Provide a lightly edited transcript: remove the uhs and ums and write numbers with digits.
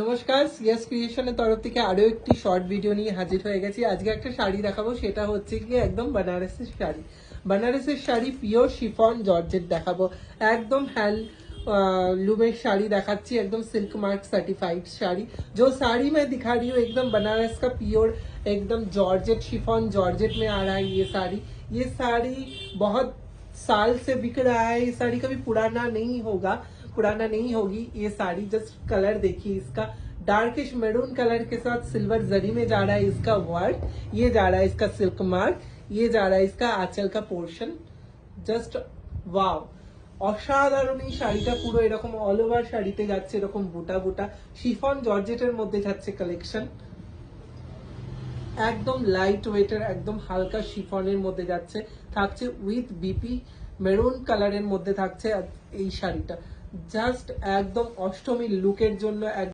নমস্কার, সিএস ক্রিয়েশনের তরফ থেকে আরো একটি শর্ট ভিডিও নিয়ে হাজির হয়ে গেছি। আজকে একটা শাড়ি দেখাবো, সেটা হচ্ছে কি একদম Banarasi sari. Banarasi sari pure chiffon georgette দেখাবো। একদম হ্যান্ড लूमेर শাড়ি দেখাচ্ছি, एकदम सिल्क मार्क सर्टिफाइड শাড়ি। जो साड़ी मैं दिखा रही हूँ एकदम बनारस का प्योर एकदम जॉर्जेट शिफॉन जॉर्जेट में आ रहा है ये साड़ी बहुत साल से बिक रहा है। ये साड़ी कभी पुराना नहीं होगी ये साड़ी। जस्ट कलर देखिए इसका, डार्किश मेरून कलर के साथ सिल्वर जरी में जा रहा है इसका वर्क, ये जा रहा है इसका सिल्क मार्क, ये जा रहा है इसका आंचल का पोर्शन। जस्ट वाव, অসাধারণ এই শাড়িটা। পুরো এরকম অল ওভার শাড়িতে যাচ্ছে এরকম বুটা বুটা শিফন জর্জেটের মধ্যে যাচ্ছে কালেকশন। একদম লাইট ওয়েটের একদম হালকা শিফনের মধ্যে যাচ্ছে, থাকছে উইথ বিপি মেরুন কালারের মধ্যে থাকছে এই শাড়িটা। জাস্ট একদম অষ্টমী লুকের জন্য